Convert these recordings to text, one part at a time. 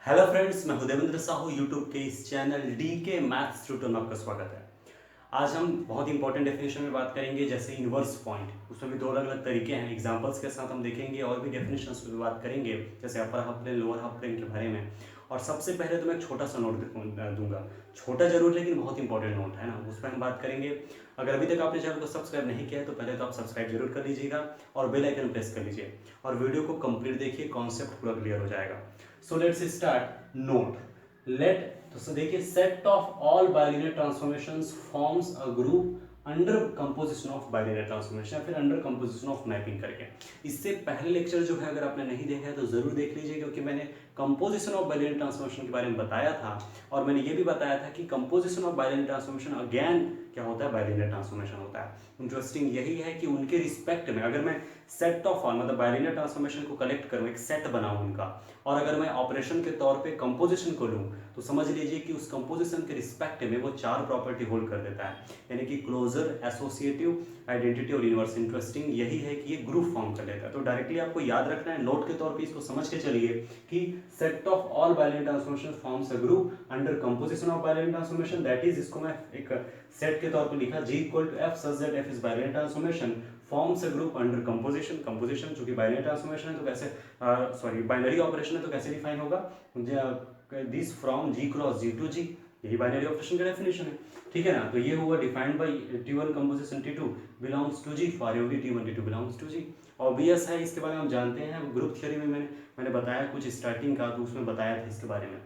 Hello friends, मैं Devendra Sahu YouTube के इस चैनल डी के मैथ्स ट्यूटर में आपका स्वागत है। आज हम बहुत इंपॉर्टेंट डेफिनेशन में बात करेंगे, जैसे इन्वर्स पॉइंट। उसमें भी दो अलग अलग तरीके हैं, एग्जांपल्स के साथ हम देखेंगे और भी डेफिनेशंस पे बात करेंगे, जैसे upper half plane, lower half plane के बारे में। और सबसे पहले तो मैं एक छोटा सा नोट दूंगा, छोटा जरूर लेकिन बहुत इंपॉर्टेंट नोट है ना, उस पर हम बात करेंगे। अगर अभी तक आपने चैनल को सब्सक्राइब नहीं किया है तो पहले तो आप सब्सक्राइब जरूर कर लीजिएगा और बेल आइकन प्रेस कर लीजिए और वीडियो को कंप्लीट देखिए, कॉन्सेप्ट पूरा क्लियर हो जाएगा। So let's start. Note late, तो देखिए, set of all bilinear transformations forms a group under composition of bilinear transformation या फिर अंडर कंपोजिशन ऑफ मैपिंग करके। इससे पहले लेक्चर जो है, अगर आपने नहीं देखा है तो जरूर देख लीजिए, क्योंकि मैंने कंपोजिशन ऑफ बाइलिनियर ट्रांसफॉर्मेशन के बारे में बताया था और मैंने ये भी बताया था कि composition of bilinear transformation again क्या होता है, बाइलिनियर ट्रांसफॉर्मेशन होता है। इंटरेस्टिंग यही है कि उनके रिस्पेक्ट में अगर मैं सेट ऑफ ऑल मतलब बाइलिनियर ट्रांसफॉर्मेशन को कलेक्ट करूं, एक सेट बनाऊं उनका, और अगर मैं ऑपरेशन के तौर पे कंपोजिशन को लूं, तो समझ लीजिए कि उस कंपोजिशन के रिस्पेक्ट में वो चार प्रॉपर्टी होल्ड कर देता है, यानी कि क्लोजर, एसोसिएटिव, आइडेंटिटी और इनवर्स। इंटरेस्टिंग यही है कि ये ग्रुप फॉर्म कर लेता है। तो डायरेक्टली आपको याद रखना है, नोट के तौर पे इसको समझ के चलिए कि set of all bilinear transformation forms a group under composition of bilinear transformation, that is, इसको मैं एक सेट के तौर पे लिखा, G equal to F such that F is bilinear transformation forms a group under composition. Composition चूंकि binary transformation है तो कैसे, सॉरी बाइनरी ऑपरेशन है तो कैसे डिफाइन होगा, this from G cross G to G, यही बाइनरी ऑपरेशन का डेफिनेशन है, ठीक है ना। तो ये हुआ defined by T1 composition T2 belongs to G, for every T1 T2 belongs to G। Obvious है, इसके बारे में हम जानते हैं, ग्रुप थ्योरी में मैंने बताया कुछ स्टार्टिंग का, तो उसमें बताया था इसके बारे में।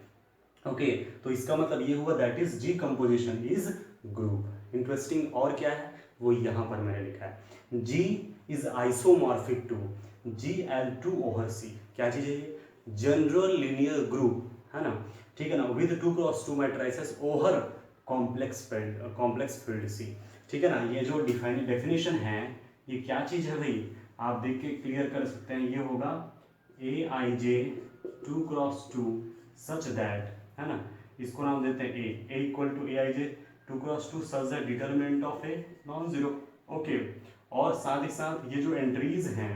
ओके, तो इसका मतलब ये हुआ that is G composition is group. Interesting और क्या है वो यहाँ पर मैंने लिखा है, G is isomorphic to Gl2 over C। क्या चीज है ये, जनरल लीनियर ग्रुप है ना, ठीक है ना, with 2x2 matrices over complex field C, ठीक है ना। ये जो डेफिनेशन है, ये क्या चीज है भाई, आप देख के क्लियर कर सकते हैं। ये होगा Aij 2x2 सच दैट, है ना, इसको नाम देते हैं A equal to Aij 2x2 such that determinant of A non zero. Okay, और साथ ही साथ ये जो एंट्रीज हैं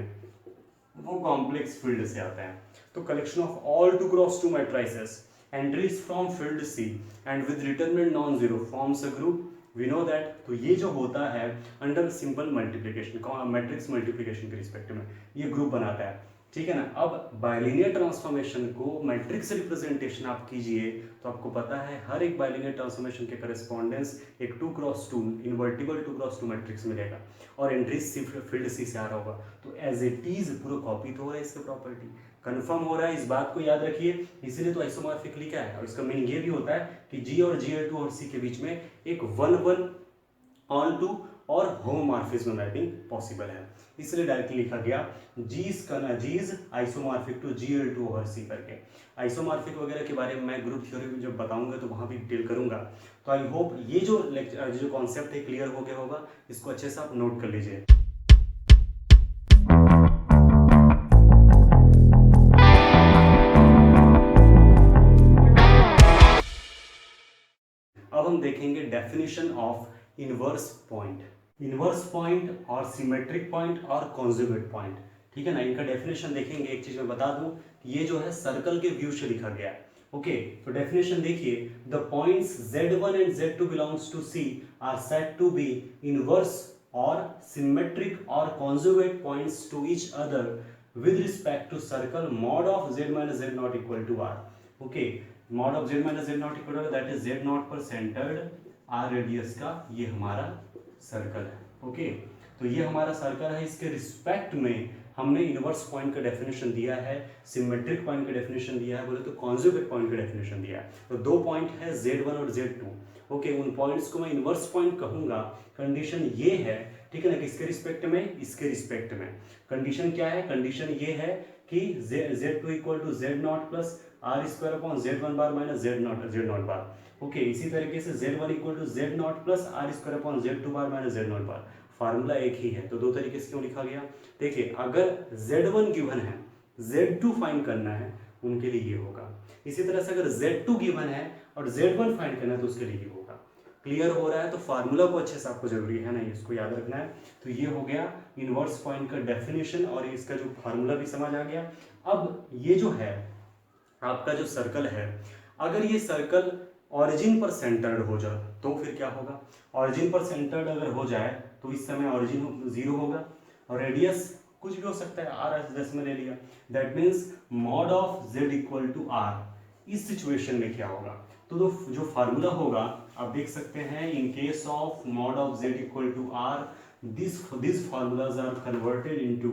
वो कॉम्प्लेक्स फील्ड से आता है। तो collection of all 2x2 matrices entries from field C and with determinant non zero forms a group, we know that. तो ये जो होता है अंडर सिंपल मल्टीप्लिकेशन, मैट्रिक्स मल्टीप्लिकेशन के रिस्पेक्ट में ये ग्रुप बनाता है, ठीक है ना। अब बाइलिनियर ट्रांसफॉर्मेशन को मैट्रिक्स रिप्रेजेंटेशन आप कीजिए तो आपको पता है हर एक बाइलिनियर ट्रांसफॉर्मेशन के करस्पॉन्डेंस एक 2x2 इन्वर्टिबल 2x2 मैट्रिक्स मिलेगा और एंट्रीज फील्ड C से आ रहा होगा। तो एज इट इज पूरा कॉपी तो हो रहा है, इसका प्रॉपर्टी कंफर्म हो रहा है, इस बात को याद रखिए, इसीलिए तो आइसोमॉर्फिक लिखा है। और इसका मीनिंग ये भी होता है कि G और Gl2 और C के बीच में एक 1:1 ऑन टू और होमोमॉर्फिज्म मैपिंग पॉसिबल है, इसलिए डायरेक्टली लिखा गया G's isomorphic to Gl2 over C करके। आइसोमॉर्फिक वगैरह के बारे में मैं ग्रुप थ्योरी में जब बताऊंगा तो वहां भी डिटेल करूंगा। तो आई होप ये जो कॉन्सेप्ट है क्लियर हो गया होगा, इसको अच्छे से आप नोट कर लीजिए। अब हम देखेंगे definition of inverse point. Inverse point और सिमेट्रिक पॉइंट और कॉन्जुगेट पॉइंट, ठीक है ना, इनका डेफिनेशन देखेंगे। एक चीज मैं बता दूं, ये जो है सर्कल के व्यू से लिखा गया है। ओके, तो डेफिनेशन देखिए, the points Z1 and Z2 belongs to C are said to be inverse और सिमेट्रिक और conjugate points to each other with respect to circle mod of Z minus Z not equal to R। Okay, mod of Z minus Z not equal to that is Z not पर centered R radius का ये हमारा circle है। Okay, तो ये हमारा circle है, इसके रिस्पेक्ट में हमने इनवर्स पॉइंट का डेफिनेशन दिया है, सिमेट्रिक पॉइंट का डेफिनेशन दिया है, बोले तो कॉन्जुगेट पॉइंट का डेफिनेशन दिया है। तो दो पॉइंट है Z1 और Z2। ओके, उन पॉइंट्स को मैं इनवर्स पॉइंट कहूंगा। कंडीशन ये है, ठीक है ना, किसके रिस्पेक्ट में, इसके रिस्पेक्ट में। कंडीशन क्या है, कंडीशन ये है कि Z2 equal to Z not plus R square upon Z1 bar minus Z not bar. Okay, इसी तरीके से Z1 equal to Z not plus R square upon Z2 bar minus Z not bar. Formula एक ही है, तो दो तरीके से क्यों लिखा गया। देखिए, अगर Z1 गिवन है, Z2 फाइंड करना है, उनके लिए ये होगा। इसी तरह से अगर Z2 गिवन है और Z1 फाइंड करना है तो उसके लिए ये होगा। क्लियर हो रहा है, तो फार्मूला को अच्छे से आपको जरूरी है ना, इसको याद रखना है। तो ये हो गया इनवर्स पॉइंट का डेफिनेशन और इसका जो फार्मूला भी समझ आ गया। अब ये जो है आपका जो सर्कल है, अगर ये सर्कल ऑरिजिन पर सेंटर्ड हो जाए तो फिर क्या होगा, ऑरिजिन पर सेंटर्ड अगर हो जाए तो इस समय ऑरिजिन 0 होगा और रेडियस कुछ भी हो सकता है, आर जैसे में ले लिया, that means mod of Z equal to R. इस सिचुएशन में क्या होगा, तो जो फार्मूला होगा आप देख सकते हैं, in case of mod of Z equal to R this formulas are converted into,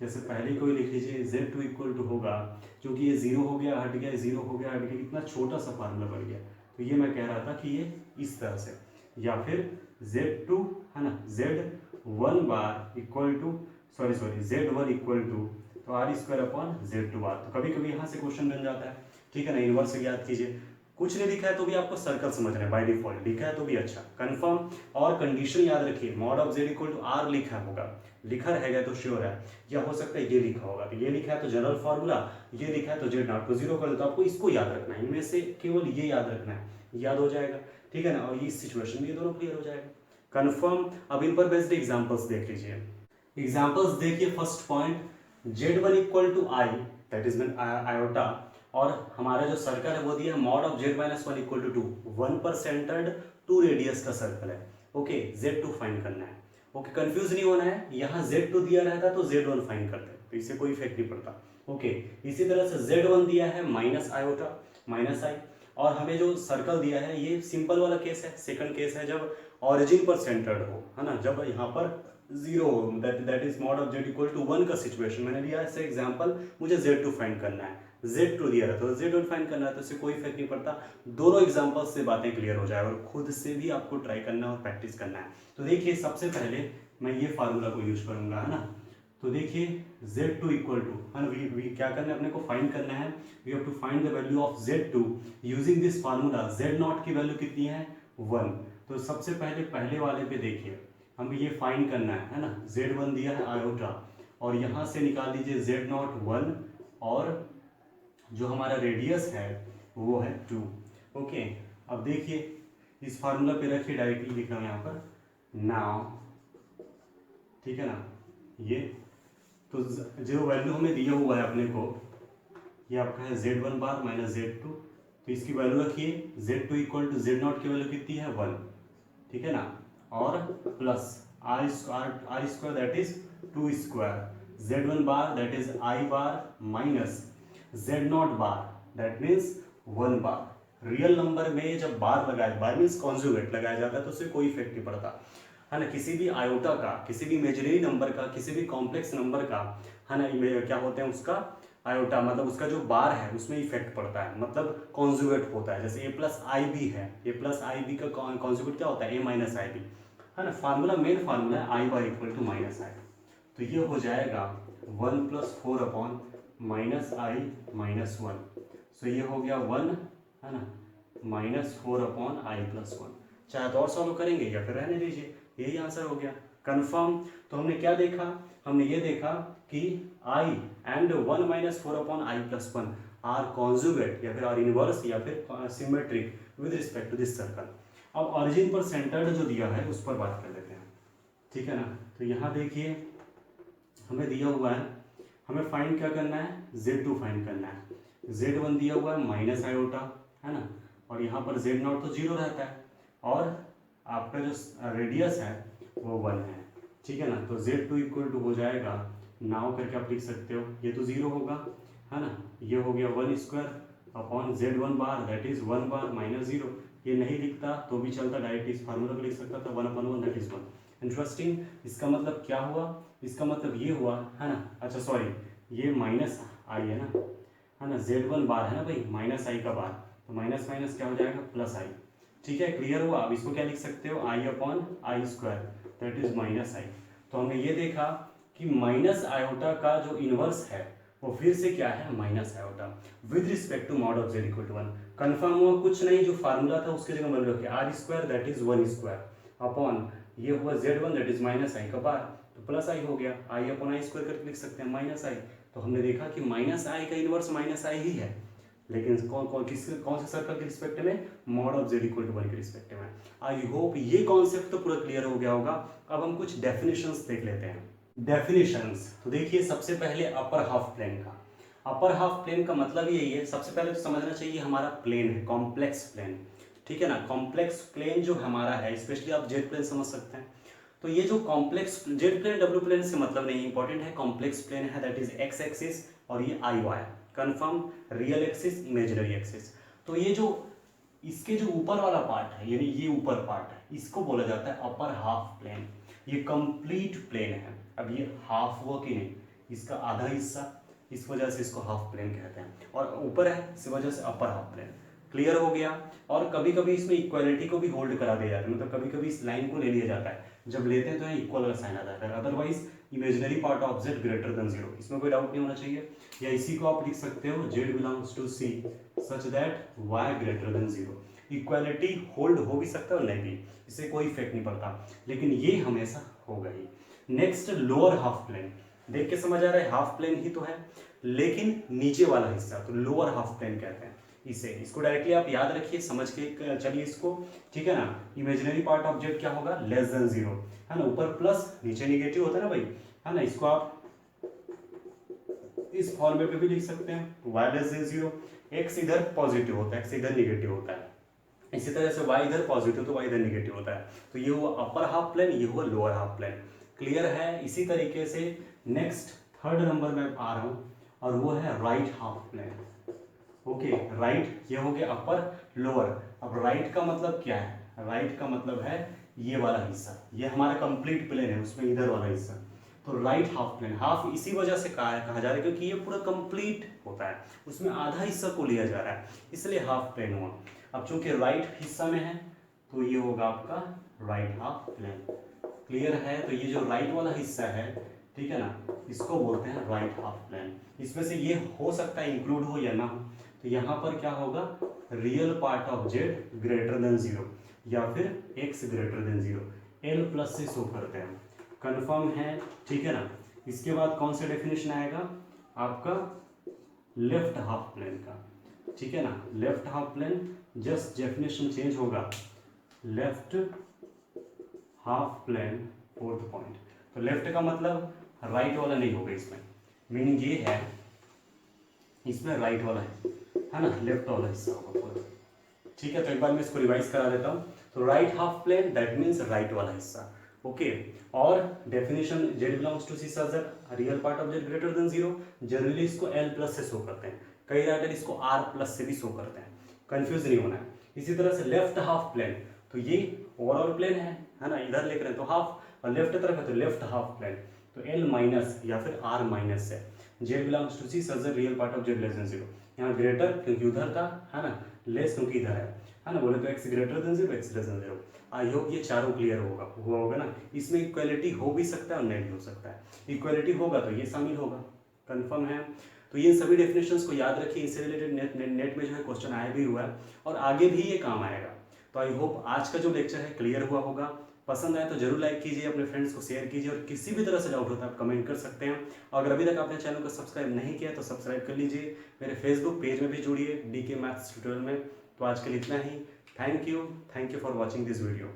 जैसे पहले कोई लिख लीजिए Z2 इक्वल टू होगा, क्योंकि ये 0 हो गया हट गया, 0 हो गया हट गया, कितना छोटा सा फार्मूला बन गया, तो ये मैं कह रहा था कि ये इस तरह से, या फिर Z2 है ना, Z1 bar equal to sorry Z1 equal to तो R square upon Z2 bar. तो कभी कभी यहाँ से क्वेश्चन बन जाता है, ठीक है ना, इनवर्स से याद कीजिए, कुछ नहीं लिखा है तो भी आपको सर्कल समझना है बाय डिफॉल्ट, लिखा है तो भी अच्छा, कंफर्म और कंडीशन याद रखिए, mod of Z equal to R लिखा होगा, लिखा रहेगा तो श्योर है, या हो सकता है ये लिखा होगा, तो ये लिखा है तो जनरल फार्मूला, ये लिखा है तो जेड नॉट को 0 कर दो, तो आपको इसको याद रखना है, इनमें से केवल ये याद रखना है, याद हो जाएगा, ठीक है ना, और इस सिचुएशन में ये दोनों क्लियर हो जाएगा, कंफर्म। अब इन पर बेस्ड एग्जांपल्स देख लीजिए, एग्जांपल्स देखिए, first point Z1 equal to I, that is mean iota, और हमारा जो सर्कल है वो दिया है mod of Z-1 equal to 2, 1 पर सेंटर्ड 2 रेडियस का सर्कल है, ओके, Z2 फाइंड करना है, ओके, कंफ्यूज नहीं होना है, यहाँ Z2 दिया रहता तो Z1 फाइंड करते, तो इससे कोई इफेक्ट नहीं पड़ता, ओके। इसी तरह से Z1 दिया है माइनस आयोटा माइनस आई, और हमें जो सर्कल दिया है ये सिंपल वाला केस है, सेकंड केस है जब ऑरिजिन पर सेंटर्ड हो, है ना, जब यहाँ पर 0 हो, that is mod of Z equal to 1 का सिचुएशन, मैंने लिया ऐसे एग्जांपल, मुझे Z2 फाइंड करना है, Z2 दिया रहता है तो Z1 फाइंड करना है, तो इससे कोई इफेक्ट नहीं पड़ता, दोनों एग्जांपल्स से बातें क्लियर हो जाए, और खुद से भी आपको ट्राई करना है और प्रैक्टिस करना है। तो देखिए सबसे पहले मैं ये फार्मूला को यूज करूंगा, है ना, तो देखिए Z2 इक्वल टू, है ना, वी क्या करना है, अपने को फाइंड करना है, we have to find the value of Z2 using this formula, Z0 की वैल्यू कितनी है 1, तो सबसे पहले वाले पे देखिए हमें ये फाइंड करना है ना, Z1 दिया है आयोटा, और यहाँ से निकाल दीजिए Z0 1, और जो हमारा रेडियस है वो है 2, ओके। अब देखिए इस फार्मूला पे रखिए, डायरेक्टली लिख रहा हूँ यहाँ पर नाउ, ठीक है ना, ये तो जो वैल्यू हमें दिया हुआ है अपने को, ये आपका है Z1 बार माइनस Z2, तो इसकी वैल्यू रखिए, Z2 इक्वल टू Z0 की वैल्यू कितनी है 1, ठीक है ना, और plus R square that is 2 square, Z1 bar that is I bar minus Z0 bar that means 1 bar. Real number में जब बार लगाया, बार मीन्स कॉन्जुगेट लगाया जाता है तो उससे कोई इफेक्ट नहीं पड़ता, है ना, किसी भी आयोटा का, किसी भी इमेजिनरी नंबर का, किसी भी कॉम्प्लेक्स नंबर का, है ना, क्या होते हैं उसका आयोटा, मतलब उसका जो बार है उसमें इफेक्ट पड़ता है, मतलब कॉन्जुगेट होता है, जैसे a प्लस आई बी है, a प्लस आई बी का कॉन्जुगेट क्या होता है a माइनस आई बी, है ना, फार्मूला मेन फार्मूला है आई बार इक्वल टू माइनस आई, तो ये हो जाएगा 1 प्लस 4 अपॉन माइनस आई माइनस 1, सो ये हो गया 1, है ना, माइनस 4 अपॉन आई प्लस 1, चाहे तो और सॉल्व करेंगे या फिर रहने दीजिए, यही आंसर हो गया, कंफर्म। तो हमने क्या देखा, हमने ये देखा कि i and 1 minus 4 upon I plus 1 are conjugate या फिर आर इनवर्स या फिर symmetric with respect to this circle. अब ऑरिजिन पर सेंटर्ड जो दिया है उस पर बात कर लेते हैं, ठीक है ना, तो यहाँ देखिए हमें दिया हुआ है, हमें फाइंड क्या करना है, Z2 फाइंड करना है, Z1 दिया हुआ है माइनस आयोटा, है ना, और यहाँ पर Z0 तो 0 रहता है, और आपका जो रेडियस है वो 1 है, ठीक है ना, तो Z2 इक्वल टू हो जाएगा, नाउ करके आप लिख सकते हो, ये तो 0 होगा, है ना, ये हो गया 1 square upon Z1 bar that is 1 bar minus 0, ये नहीं लिखता तो भी चलता, डायरेक्ट इस फार्मूला को लिख सकता था 1 अपॉन 1 दैट इज 1। इंटरेस्टिंग, इसका मतलब क्या हुआ, इसका मतलब ये हुआ, है ना, अच्छा सॉरी, ये माइनस आई है ना, Z1 बार है ना भाई, माइनस आई का बार, तो माइनस माइनस क्या हो जाएगा प्लस आई, ठीक है, क्लियर हुआ। अब इसको क्या लिख सकते हो, i upon i square that is minus i. तो हमने ये देखा कि माइनस आयोटा का जो इनवर्स है वो फिर से क्या है, minus iota with respect to mod of Z equal to 1। Confirm हुआ, कुछ नहीं, जो फार्मूला था उसके जगह वैल्यू रखिए, R square that is 1 square upon ये हुआ Z1 दैट इज माइनस आई का बार, तो प्लस आई हो गया, आई अपॉन आई स्क्वायर करके लिख सकते हैं माइनस आई। तो हमने देखा कि माइनस आई का इनवर्स माइनस आई ही है, लेकिन कौन से सर्कल के रिस्पेक्ट में, mod of Z equal to 1 के रिस्पेक्ट में। आई होप ये कॉन्सेप्ट तो पूरा क्लियर हो गया होगा। अब हम कुछ डेफिनेशंस देख लेते हैं। डेफिनेशंस तो देखिए, सबसे पहले अपर हाफ प्लेन का, अपर हाफ प्लेन का मतलब यही है, सबसे पहले तो समझना चाहिए हमारा प्लेन है कॉम्प्लेक्स प्लेन, ठीक है ना। कॉम्प्लेक्स प्लेन जो हमारा है, स्पेशली आप जेड प्लेन समझ सकते हैं, तो ये जो कॉम्प्लेक्स जेड प्लेन डब्ल्यू प्लेन से मतलब नहीं, इंपॉर्टेंट है कॉम्प्लेक्स प्लेन है, दैट इज एक्स एक्सिस और ये i y, confirm real axis imaginary axis. तो ये जो इसके जो ऊपर वाला पार्ट है, यानी ये ऊपर पार्ट है, इसको बोला जाता है अपर हाफ प्लेन। ये कंप्लीट प्लेन है। अब ये हाफ हुआ कि नहीं, इसका आधा हिस्सा, इस वजह से इसको हाफ प्लेन कहते हैं, और ऊपर है इस वजह से अपर हाफ प्लेन। क्लियर हो गया। और कभी कभी इसमें इक्वालिटी को भी होल्ड करा दिया जाता है, मतलब कभी कभी इस लाइन को ले लिया जाता है, जब लेते हैं तो यहाँ इक्वल का साइन आ जाता है, otherwise imaginary part of Z greater than zero, इसमें कोई डाउट नहीं होना चाहिए। या इसी को आप लिख सकते हो Z belongs to C such that Y greater than zero. Equality hold हो भी सकता है और नहीं भी, इससे कोई इफेक्ट नहीं पड़ता, लेकिन ये हमेशा होगा ही। नेक्स्ट लोअर हाफ प्लेन, देख के समझ आ रहा है हाफ प्लेन ही तो है, लेकिन नीचे वाला हिस्सा तो लोअर हाफ प्लेन कहते हैं इसे। इसको डायरेक्टली आप याद रखिए, समझ के चलिए इसको, ठीक है ना। इमेजिनरी पार्ट ऑफ जेड क्या होगा, लेस देन जीरो, है ना, ऊपर प्लस नीचे निगेटिव होता है ना भाई, है ना। इसको आप इस फॉर्मेट में भी लिख सकते हैं, y less than zero, x इधर पॉजिटिव होता है, x इधर निगेटिव होता है, इसी तरह से y इधर पॉजिटिव तो y इधर निगेटिव होता है। तो ये हुआ अपर हाफ प्लेन, ये हुआ लोअर हाफ प्लेन। क्लियर है। इसी तरीके से नेक्स्ट थर्ड नंबर में आ रहा हूँ, और वो है right half plane. Okay, right, ये हो गया अपर लोअर। अब राइट का मतलब क्या है, राइट का मतलब है ये वाला हिस्सा, ये हमारा कंप्लीट प्लेन है, उसमें इधर वाला हिस्सा, तो राइट हाफ प्लेन। हाफ इसी वजह से कहा जा रहा है क्योंकि ये पूरा कंप्लीट होता है, उसमें आधा हिस्सा को लिया जा रहा है, इसलिए हाफ प्लेन हुआ। अब चूंकि राइट हिस्सा में है तो ये होगा आपका राइट हाफ प्लेन। क्लियर है। तो ये जो राइट वाला हिस्सा है, ठीक है ना, इसको बोलते हैं राइट हाफ प्लेन। इसमें से ये हो सकता है इंक्लूड हो या ना हो, तो यहाँ पर क्या होगा, real part of Z greater than zero या फिर x greater than zero, L plus से शो करते हैं। कंफर्म है, ठीक है ना। इसके बाद कौन सा डेफिनेशन आएगा आपका, लेफ्ट हाफ प्लेन का, ठीक है ना। Left half plane just definition change होगा, left half plane fourth point. तो लेफ्ट का मतलब राइट वाला नहीं होगा इसमें, मीनिंग ये है इसमें राइट वाला है ना, लेफ्ट वाला हिस्सा होगा पूरा, ठीक है। तो एक बार मैं इसको रिवाइज करा देता हूँ। तो right half plane that means right वाला हिस्सा, ओके। और definition Z belongs to C such that real part of Z greater than zero, generally इसको एल प्लस से शो करते हैं, कई राइटर इसको आर प्लस से भी शो करते हैं, कंफ्यूज नहीं होना है। इसी तरह से लेफ्ट हाफ प्लेन, तो ये ओवरऑल प्लेन है ना, इधर लिख रहे हैं तो हाफ, और लेफ्ट तरफ है तो लेफ्ट हाफ प्लेन, तो एल माइनस या फिर आर माइनस है। Z belongs to C such that real part of Z less than zero, यहाँ ग्रेटर क्योंकि उधर था, है ना, लेस क्योंकि इधर है ना, बोले तो x greater than zero, x less than zero. I hope ये चारों क्लियर हुआ होगा ना। इसमें इक्वालिटी हो भी सकता है और नहीं भी हो सकता है, इक्वालिटी होगा तो ये शामिल होगा, कंफर्म है। तो ये सभी डेफिनेशंस को याद रखिए, इससे रिलेटेड नेट में जो है क्वेश्चन आया भी हुआ है और आगे भी ये काम आएगा। तो आई होप आज का जो लेक्चर है क्लियर हुआ होगा। पसंद आए तो जरूर लाइक कीजिए, अपने फ्रेंड्स को शेयर कीजिए, और किसी भी तरह से डाउट होता है आप कमेंट कर सकते हैं। अगर अभी तक आपने चैनल को सब्सक्राइब नहीं किया तो सब्सक्राइब कर लीजिए, मेरे फेसबुक पेज में भी जुड़िए DK मैथ्स ट्यूटोरियल में। तो आज के लिए इतना ही। Thank you for watching this video.